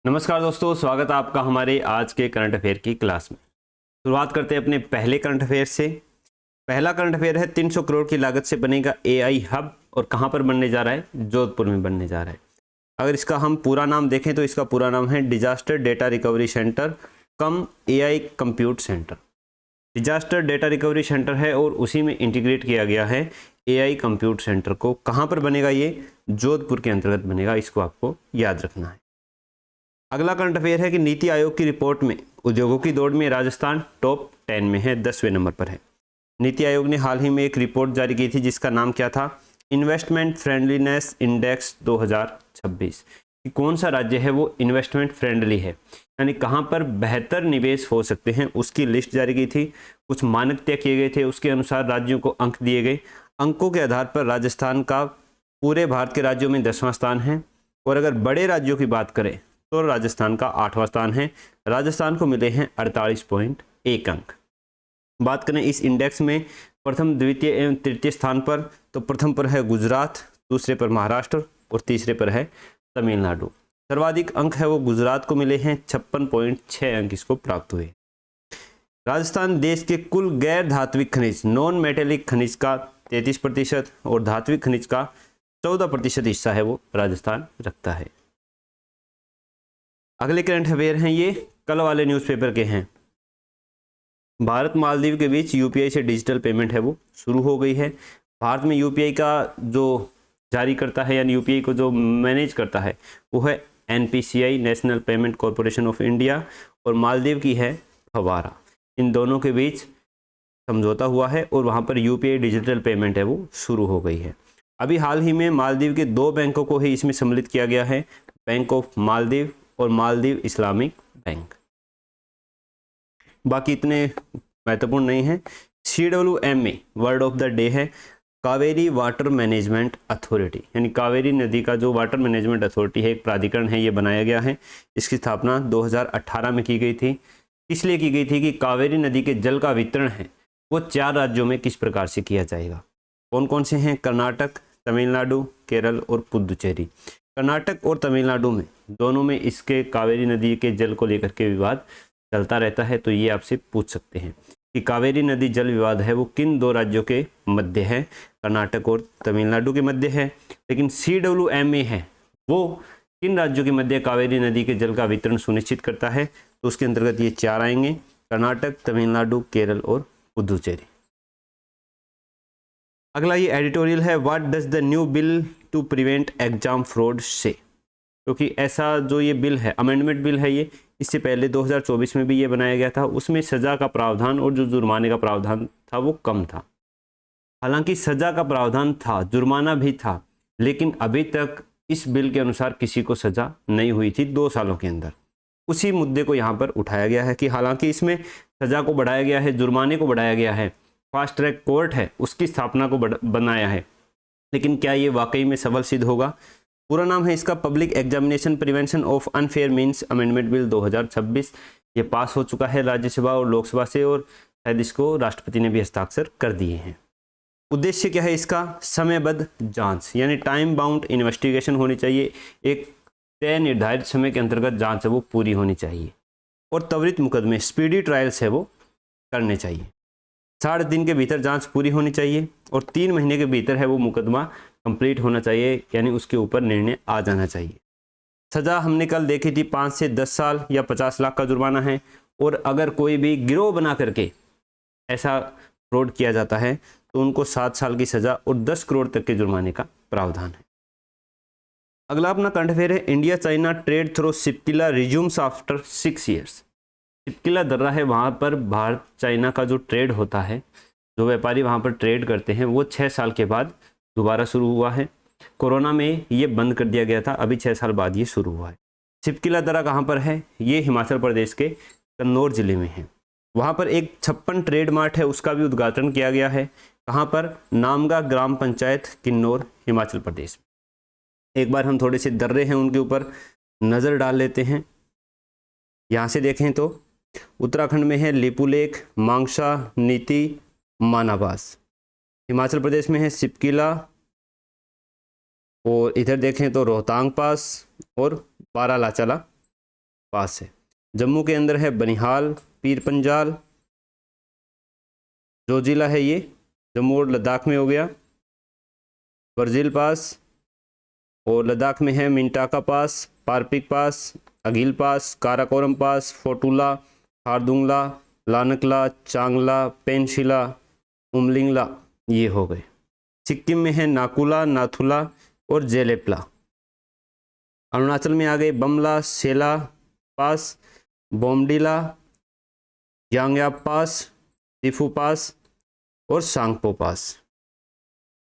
नमस्कार दोस्तों, स्वागत है आपका हमारे आज के करंट अफेयर की क्लास में। शुरुआत करते हैं अपने पहले करंट अफेयर से। पहला करंट अफेयर है 300 करोड़ की लागत से बनेगा एआई हब और कहां पर बनने जा रहा है? जोधपुर में बनने जा रहा है। अगर इसका हम पूरा नाम देखें तो इसका पूरा नाम है disaster data recovery centre cum AI compute centre. Disaster data recovery centre है और उसी में इंटीग्रेट किया गया है एआई कंप्यूट सेंटर को। कहां पर बनेगा? ये जोधपुर के अंतर्गत बनेगा, इसको आपको याद रखना है। अगला करंट अफेयर है कि नीति आयोग की रिपोर्ट में उद्योगों की दौड़ में राजस्थान टॉप 10 में है, 10वें नंबर पर है। नीति आयोग ने हाल ही में एक रिपोर्ट जारी की थी जिसका नाम क्या था? Investment friendliness index 2026। कौन सा राज्य है वो इन्वेस्टमेंट फ्रेंडली है, यानी कहां पर बेहतर निवेश हो सकते हैं, उसकी लिस्ट जारी की थी। कुछ मानक तय किए गए थे, उसके अनुसार राज्यों को अंक दिए गए। अंकों के आधार पर राजस्थान का पूरे भारत के राज्यों में 10वां स्थान है और अगर बड़े राज्यों की बात करें तो राजस्थान का 8वां स्थान है। राजस्थान को मिले हैं 48.1 अंक। बात करें इस इंडेक्स में प्रथम, द्वितीय एवं तृतीय स्थान पर, तो प्रथम पर है गुजरात, दूसरे पर महाराष्ट्र और तीसरे पर है तमिलनाडु। सर्वाधिक अंक है वो गुजरात को मिले हैं, 56.6 अंक इसको प्राप्त हुए। राजस्थान देश के कुल गैर धात्विक खनिज नॉन मेटेलिक खनिज का 33% और धात्विक खनिज का 14% हिस्सा है वो राजस्थान रखता है। अगले करंट अफेयर हैं, ये कल वाले न्यूज़पेपर के हैं। भारत मालदीव के बीच यूपीआई से डिजिटल पेमेंट है वो शुरू हो गई है। भारत में यूपीआई का जो जारी करता है यानी यूपीआई को जो मैनेज करता है वो है NPCI, national payment corporation of India, और मालदीव की है फवारा। इन दोनों के बीच समझौता हुआ है और वहाँ पर यूपीआई डिजिटल पेमेंट है वो शुरू हो गई है। अभी हाल ही में मालदीव के 2 बैंकों को ही इसमें सम्मिलित किया गया है, बैंक ऑफ मालदीव और मालदीव इस्लामिक बैंक। बाकी इतने महत्वपूर्ण नहीं है। CWMA word of the day है कावेरी वाटर मैनेजमेंट अथॉरिटी, यानी कावेरी नदी का जो वाटर मैनेजमेंट अथॉरिटी है, एक प्राधिकरण है, ये बनाया गया है। इसकी स्थापना 2018 में की गई थी। इसलिए की गई थी कि कावेरी नदी के जल का वितरण है वो 4 राज्यों में किस प्रकार से किया जाएगा। कौन कौन से हैं? कर्नाटक, तमिलनाडु, केरल और पुदुचेरी। कर्नाटक और तमिलनाडु में दोनों में इसके कावेरी नदी के जल को लेकर के विवाद चलता रहता है, तो ये आपसे पूछ सकते हैं कि कावेरी नदी जल विवाद है वो किन 2 राज्यों के मध्य है? कर्नाटक और तमिलनाडु के मध्य है। लेकिन CWMA है वो किन राज्यों के मध्य कावेरी नदी के जल का वितरण सुनिश्चित करता है? तो उसके अंतर्गत ये 4 आएंगे, कर्नाटक, तमिलनाडु, केरल और पुदुचेरी। अगला ये एडिटोरियल है, what does the new bill to prevent exam fraud से। क्योंकि ऐसा जो ये बिल है, अमेंडमेंट बिल है, ये इससे पहले 2024 में भी ये बनाया गया था। उसमें सज़ा का प्रावधान और जो जुर्माने का प्रावधान था वो कम था। हालांकि सज़ा का प्रावधान था, जुर्माना भी था, लेकिन अभी तक इस बिल के अनुसार किसी को सज़ा नहीं हुई थी 2 सालों के अंदर। उसी मुद्दे को यहाँ पर उठाया गया है कि हालांकि इसमें सज़ा को बढ़ाया गया है, जुर्माने को बढ़ाया गया है, फास्ट ट्रैक कोर्ट है उसकी स्थापना को बनाया है, लेकिन क्या ये वाकई में सबल सिद्ध होगा? पूरा नाम है इसका public examination prevention of unfair means amendment bill 2026। ये पास हो चुका है राज्यसभा और लोकसभा से और शायद इसको राष्ट्रपति ने भी हस्ताक्षर कर दिए हैं। उद्देश्य क्या है इसका? समयबद्ध जांच, यानी टाइम बाउंड इन्वेस्टिगेशन होनी चाहिए। एक तय निर्धारित समय के अंतर्गत जांच है वो पूरी होनी चाहिए और त्वरित मुकदमे, स्पीडी ट्रायल्स है वो करने चाहिए। 60 दिन के भीतर जांच पूरी होनी चाहिए और 3 महीने के भीतर है वो मुकदमा कंप्लीट होना चाहिए, यानी उसके ऊपर निर्णय आ जाना चाहिए। सज़ा हमने कल देखी थी 5 से 10 साल या 50 लाख का जुर्माना है, और अगर कोई भी गिरोह बना करके ऐसा फ्रॉड किया जाता है तो उनको 7 साल की सज़ा और 10 करोड़ तक के जुर्माने का प्रावधान है। अगला अपना करंट अफेयर है, India China trade through Shipki La resumes after 6 years. Shipki La दर्रा है, वहाँ पर भारत चाइना का जो ट्रेड होता है, जो व्यापारी वहाँ पर ट्रेड करते हैं, वो 6 साल के बाद दोबारा शुरू हुआ है। कोरोना में ये बंद कर दिया गया था, अभी 6 साल बाद ये शुरू हुआ है। शिपकिला दर्रा कहाँ पर है? ये हिमाचल प्रदेश के कन्नौज जिले में है। वहाँ पर एक 56 ट्रेड मार्ट है, उसका भी उद्घाटन किया गया है। कहाँ पर? नामगा ग्राम पंचायत, किन्नौर, हिमाचल प्रदेश। एक बार हम थोड़े से दर्रे हैं उनके ऊपर नज़र डाल लेते हैं। यहाँ से देखें तो उत्तराखंड में है लिपुलेख, मांगशा, नीति, मानाबास। हिमाचल प्रदेश में है शिपकिला, और इधर देखें तो रोहतांग पास और बारालाचाला पास है। जम्मू के अंदर है बनिहाल, पीर पंजाल, जोजिला है ये, जम्मू और लद्दाख में हो गया, बर्जिल पास, और लद्दाख में है मिंटाका पास, पारपिक पास, अगिल पास, काराकोरम पास, फोटुला, हारदुंगला, लानकला, चांगला, पेंशिला, उमलिंगला, ये हो गए। सिक्किम में है नाकुला, नाथुला और जेलेपला। अरुणाचल में आ गए बमला, सेला पास, बोमडिला, यांगयाप पास, दिफू पास और सांगपो पास।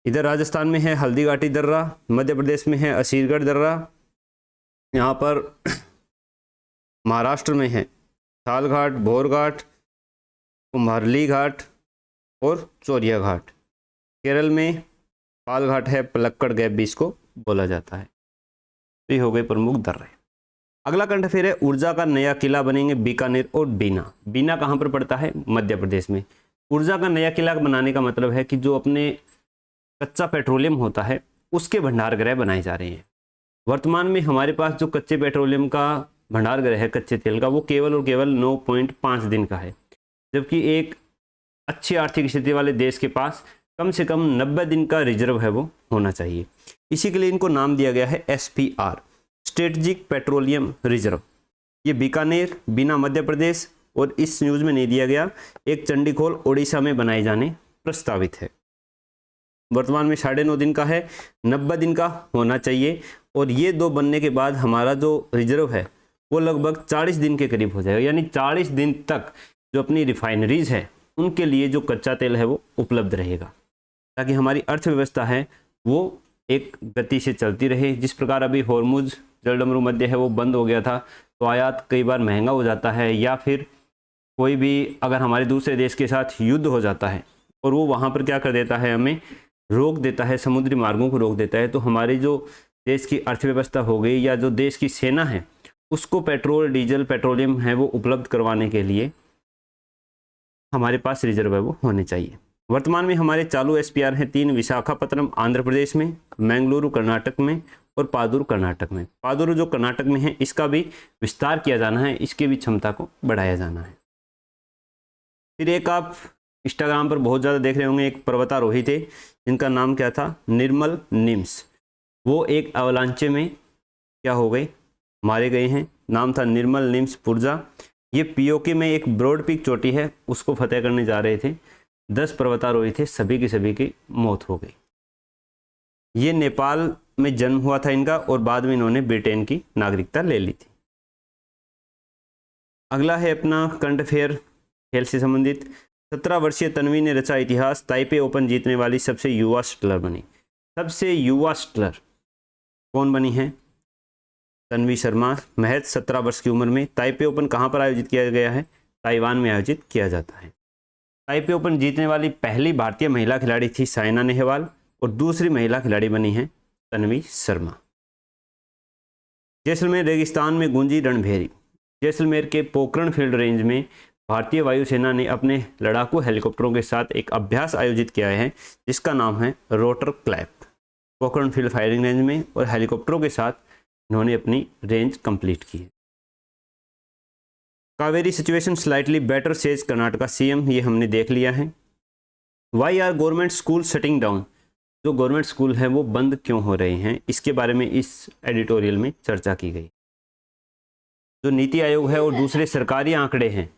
इधर राजस्थान में है हल्दी घाटी दर्रा, मध्य प्रदेश में है असीरगढ़ दर्रा, यहाँ पर महाराष्ट्र में है थालघाट, भोरघाट, कुम्हारली घाट और चोरिया घाट। केरल में पालघाट है, पलक्कड़ गैप भी इसको बोला जाता है। तो ये हो गए प्रमुख दर्रे। अगला करंट अफेयर है, ऊर्जा का नया किला बनेंगे बीकानेर और बीना। बीना कहाँ पर पड़ता है? मध्य प्रदेश में। ऊर्जा का नया किला बनाने का मतलब है कि जो अपने कच्चा पेट्रोलियम होता है उसके भंडार गृह बनाए जा रहे हैं। वर्तमान में हमारे पास जो कच्चे पेट्रोलियम का भंडार गृह है कच्चे तेल का, वो केवल और केवल 9.5 दिन का है, जबकि एक अच्छी आर्थिक स्थिति वाले देश के पास कम से कम 90 दिन का रिजर्व है वो होना चाहिए। इसी के लिए इनको नाम दिया गया है SPR, स्ट्रेटजिक पेट्रोलियम रिजर्व। ये बीकानेर, बीना मध्य प्रदेश और इस न्यूज़ में नहीं दिया गया, एक चंडीखोल ओडिशा में बनाए जाने प्रस्तावित है। वर्तमान में 9.5 दिन का है, 90 दिन का होना चाहिए, और ये दो बनने के बाद हमारा जो रिजर्व है वो लगभग 40 दिन के करीब हो जाएगा। यानी 40 दिन तक जो अपनी रिफाइनरीज है उनके लिए जो कच्चा तेल है वो उपलब्ध रहेगा, ताकि हमारी अर्थव्यवस्था है वो एक गति से चलती रहे। जिस प्रकार अभी होर्मुज जलडमरू मध्य है वो बंद हो गया था, तो आयात कई बार महंगा हो जाता है, या फिर कोई भी अगर हमारे दूसरे देश के साथ युद्ध हो जाता है और वो वहाँ पर क्या कर देता है, हमें रोक देता है, समुद्री मार्गों को रोक देता है, तो हमारी जो देश की अर्थव्यवस्था हो गई या जो देश की सेना है उसको पेट्रोल, डीजल, पेट्रोलियम है वो उपलब्ध करवाने के लिए हमारे पास रिजर्व है वो होने चाहिए। वर्तमान में हमारे चालू SPR हैं 3, विशाखापत्तनम आंध्र प्रदेश में, मैंगलुरु कर्नाटक में और पादुर कर्नाटक में। पादुर जो कर्नाटक में है इसका भी विस्तार किया जाना है, इसके भी क्षमता को बढ़ाया जाना है। फिर एक आप इंस्टाग्राम पर बहुत ज़्यादा देख रहे होंगे, एक पर्वतारोही थे जिनका नाम क्या था, निर्मल निम्स। वो एक अवलांचे में क्या हो गए, मारे गए हैं। नाम था निर्मल निम्स पुर्जा। ये POK में एक ब्रॉड पीक चोटी है उसको फतेह करने जा रहे थे। 10 पर्वतारोही थे, सभी की मौत हो गई। ये नेपाल में जन्म हुआ था इनका, और बाद में इन्होंने ब्रिटेन की नागरिकता ले ली थी। अगला है अपना करंट अफेयर खेल से संबंधित। 17 वर्षीय तन्वी ने रचा इतिहास, ताइपे ओपन जीतने वाली सबसे युवा शटलर बनी। सबसे युवा शटलर कौन बनी है? तन्वी शर्मा, महज 17 वर्ष की उम्र में। ताइपे ओपन कहाँ पर आयोजित किया गया है? ताइवान में आयोजित किया जाता है। ताइपे ओपन जीतने वाली पहली भारतीय महिला खिलाड़ी थी साइना नेहवाल, और दूसरी महिला खिलाड़ी बनी है तन्वी शर्मा। जैसलमेर रेगिस्तान में गूंजी रणभेरी। जैसलमेर के पोखरण फील्ड रेंज में भारतीय वायुसेना ने अपने लड़ाकू हेलीकॉप्टरों के साथ एक अभ्यास आयोजित किया है जिसका नाम है rotor clap. Pokhran field firing range में और हेलीकॉप्टरों के साथ इन्होंने अपनी रेंज कंप्लीट की है। Kaveri situation slightly better says Karnataka CM, ये हमने देख लिया है। Why are government school shutting down. जो गवर्नमेंट स्कूल हैं वो बंद क्यों हो रहे हैं, इसके बारे में इस एडिटोरियल में चर्चा की गई। जो नीति आयोग है और दूसरे सरकारी आंकड़े हैं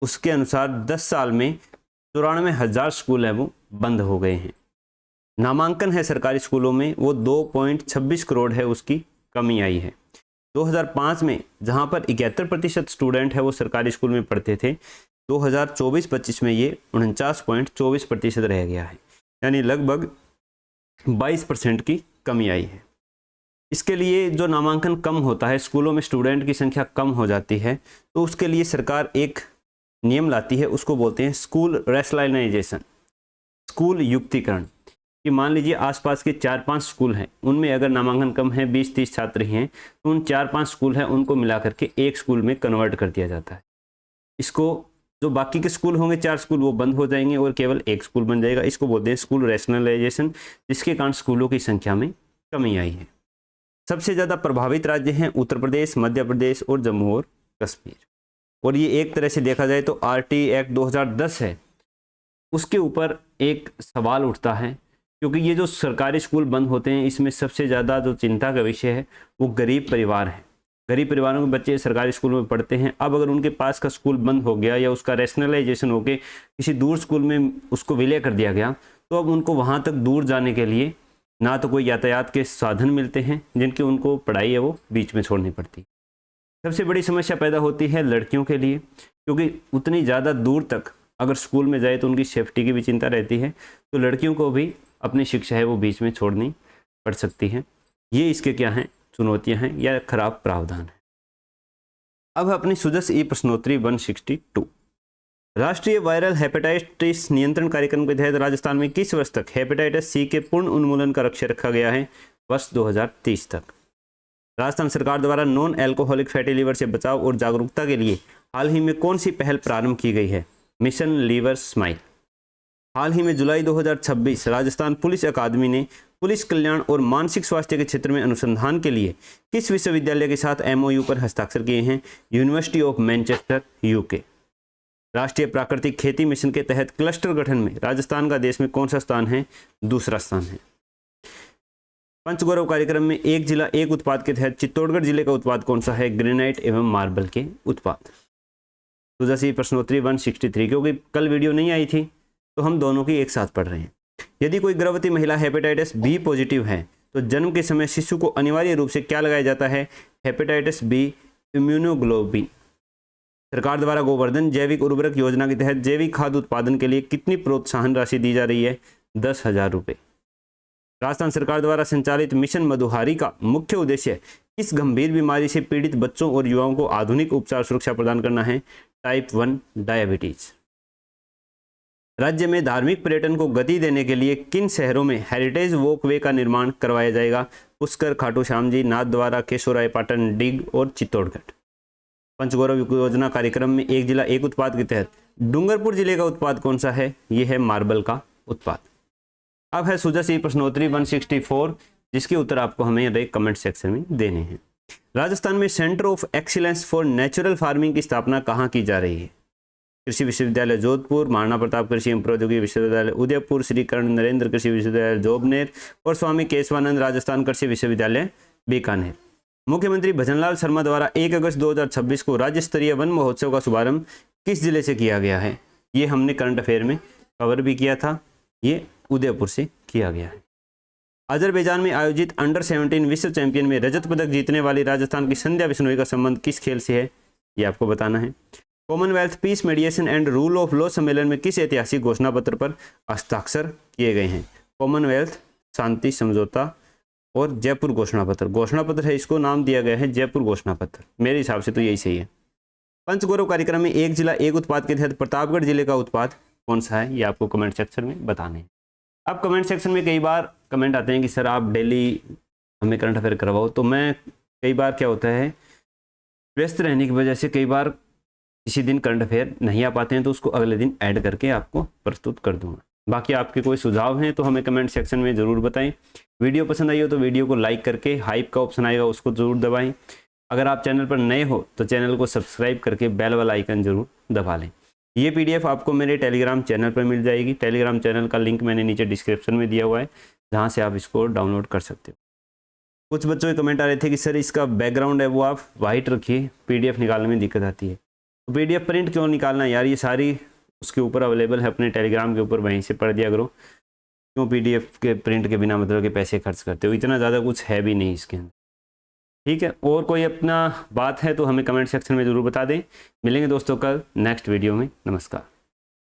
उसके अनुसार 10 साल में 94,000 स्कूल हैं वो बंद हो गए हैं। नामांकन है सरकारी स्कूलों में वो 2.26 करोड़ है, उसकी कमी आई है। 2005 में जहां पर 71% स्टूडेंट है वो सरकारी स्कूल में पढ़ते थे, 2024-25 में ये 49.24% रह गया है, यानी लगभग 22% की कमी आई है। इसके लिए जो नामांकन कम होता है, स्कूलों में स्टूडेंट की संख्या कम हो जाती है, तो उसके लिए सरकार एक नियम लाती है, उसको बोलते हैं स्कूल रैशनलाइजेशन, स्कूल युक्तिकरण। कि मान लीजिए आसपास के 4-5 स्कूल हैं, उनमें अगर नामांकन कम है, 20-30 छात्र हैं, तो उन 4-5 स्कूल हैं उनको मिला करके एक स्कूल में कन्वर्ट कर दिया जाता है। इसको जो बाकी के स्कूल होंगे 4 स्कूल वो बंद हो जाएंगे और केवल एक स्कूल बन जाएगा। इसको बोलते हैं स्कूल रैशनलाइजेशन, जिसके कारण स्कूलों की संख्या में कमी आई है। सबसे ज़्यादा प्रभावित राज्य हैं उत्तर प्रदेश, मध्य प्रदेश और जम्मू और कश्मीर। और ये एक तरह से देखा जाए तो RT एक्ट 2010 है, उसके ऊपर एक सवाल उठता है, क्योंकि ये जो सरकारी स्कूल बंद होते हैं इसमें सबसे ज़्यादा जो चिंता का विषय है वो गरीब परिवार है। गरीब परिवारों के बच्चे सरकारी स्कूल में पढ़ते हैं। अब अगर उनके पास का स्कूल बंद हो गया या उसका रैशनलाइजेशन होकर किसी दूर स्कूल में उसको विलय कर दिया गया, तो अब उनको वहाँ तक दूर जाने के लिए ना तो कोई यातायात के साधन मिलते हैं, जिनकी उनको पढ़ाई है वो बीच में छोड़नी पड़ती। सबसे बड़ी समस्या पैदा होती है लड़कियों के लिए, क्योंकि उतनी ज़्यादा दूर तक अगर स्कूल में जाए तो उनकी सेफ्टी की भी चिंता रहती है, तो लड़कियों को भी अपनी शिक्षा है वो बीच में छोड़नी पड़ सकती है। ये इसके क्या हैं, चुनौतियां हैं या खराब प्रावधान है। अब अपनी सुजस ई प्रश्नोत्तरी 162। राष्ट्रीय वायरल हेपेटाइटिस नियंत्रण कार्यक्रम के तहत राजस्थान में किस वर्ष तक हेपेटाइटिस सी के पूर्ण उन्मूलन का लक्ष्य रखा गया है? वर्ष 2030 तक। राजस्थान सरकार द्वारा नॉन एल्कोहलिक फैटी लीवर से बचाव और जागरूकता के लिए हाल ही में कौन सी पहल प्रारंभ की गई है? Mission liver smile. हाल ही में जुलाई 2026 राजस्थान पुलिस अकादमी ने पुलिस कल्याण और मानसिक स्वास्थ्य के क्षेत्र में अनुसंधान के लिए किस विश्वविद्यालय के साथ MOU पर हस्ताक्षर किए हैं? University of Manchester, UK। राष्ट्रीय प्राकृतिक खेती मिशन के तहत क्लस्टर गठन में राजस्थान का देश में कौन सा स्थान है? दूसरा स्थान है। पंचगौरव कार्यक्रम में एक जिला एक उत्पाद के तहत चित्तौड़गढ़ जिले का उत्पाद कौन सा है? ग्रेनाइट एवं मार्बल के उत्पाद। तो जैसे प्रश्नोत्तरी 163, क्योंकि कल वीडियो नहीं आई थी तो हम दोनों की एक साथ पढ़ रहे हैं। यदि कोई गर्भवती महिला हेपेटाइटिस B पॉजिटिव है तो जन्म के समय शिशु को अनिवार्य रूप से क्या लगाया जाता है? Hepatitis B immunoglobulin. सरकार द्वारा गोवर्धन जैविक उर्वरक योजना के तहत जैविक खाद्य उत्पादन के लिए कितनी प्रोत्साहन राशि दी जा रही है? 10,000 रुपये। राजस्थान सरकार द्वारा संचालित मिशन मधुहारी का मुख्य उद्देश्य किस गंभीर बीमारी से पीड़ित बच्चों और युवाओं को आधुनिक उपचार सुरक्षा प्रदान करना है? Type 1 diabetes. राज्य में धार्मिक पर्यटन को गति देने के लिए किन शहरों में हेरिटेज वॉकवे का निर्माण करवाया जाएगा? पुष्कर, खाटू श्याम जी, नाथद्वारा, केशोरायपाटन, डिग और चित्तौड़गढ़। पंचगौरव योजना कार्यक्रम में एक जिला एक उत्पाद के तहत डूंगरपुर जिले का उत्पाद कौन सा है? यह है मार्बल का उत्पाद। अब है सुजस ई प्रश्नोत्तरी 164, जिसके उत्तर आपको हमें कमेंट सेक्शन में देने हैं। राजस्थान में centre of excellence for natural farming की स्थापना कहाँ की जा रही है? कृषि विश्वविद्यालय जोधपुर, महाराणा प्रताप कृषि एवं प्रौद्योगिकी विश्वविद्यालय उदयपुर, श्री कर्ण नरेंद्र कृषि विश्वविद्यालय जोबनेर और स्वामी केशवानंद राजस्थान कृषि विश्वविद्यालय बीकानेर। मुख्यमंत्री भजनलाल शर्मा द्वारा 1 अगस्त 2026 को राज्य स्तरीय वन महोत्सव का शुभारंभ किस जिले से किया गया है? ये हमने करंट अफेयर में कवर भी किया था, ये उदयपुर से किया गया है। अजरबैजान में आयोजित अंडर 17 विश्व चैंपियन में रजत पदक जीतने वाली राजस्थान की संध्या बिश्नोई का संबंध किस खेल से है? ये आपको बताना है। Commonwealth peace mediation and rule of law सम्मेलन में किस ऐतिहासिक घोषणा पत्र पर हस्ताक्षर किए गए हैं? कॉमनवेल्थ शांति समझौता और जयपुर घोषणा पत्र। घोषणा पत्र है, इसको नाम दिया गया है जयपुर घोषणा पत्र। मेरे हिसाब से तो यही सही है। पंचगौरव कार्यक्रम में एक जिला एक उत्पाद के तहत प्रतापगढ़ जिले का उत्पाद कौन सा है? ये आपको कमेंट सेक्शन में बताने हैं। अब कमेंट सेक्शन में कई बार कमेंट आते हैं कि सर आप डेली हमें करंट अफेयर करवाओ, तो मैं कई बार क्या होता है, व्यस्त रहने की वजह से कई बार किसी दिन करंट अफेयर नहीं आ पाते हैं, तो उसको अगले दिन ऐड करके आपको प्रस्तुत कर दूंगा। बाकी आपके कोई सुझाव हैं तो हमें कमेंट सेक्शन में ज़रूर बताएं। वीडियो पसंद आई हो तो वीडियो को लाइक करके हाइप का ऑप्शन आएगा उसको ज़रूर दबाएं। अगर आप चैनल पर नए हो तो चैनल को सब्सक्राइब करके बेल वाला आइकन ज़रूर दबा लें। ये PDF आपको मेरे टेलीग्राम चैनल पर मिल जाएगी। टेलीग्राम चैनल का लिंक मैंने नीचे डिस्क्रिप्शन में दिया हुआ है, जहाँ से आप इसको डाउनलोड कर सकते हो। कुछ बच्चों के कमेंट आ रहे थे कि सर इसका बैकग्राउंड है वो आप वाइट रखिए, PDF निकालने में दिक्कत आती है। तो PDF प्रिंट क्यों निकालना यार, ये सारी उसके ऊपर अवेलेबल है अपने टेलीग्राम के ऊपर, वहीं से पढ़ दिया करो। क्यों PDF के प्रिंट के बिना मतलब के पैसे खर्च करते हो, इतना ज़्यादा कुछ है भी नहीं इसके अंदर। ठीक है, और कोई अपना बात है तो हमें कमेंट सेक्शन में ज़रूर बता दें। मिलेंगे दोस्तों कल नेक्स्ट वीडियो में। नमस्कार।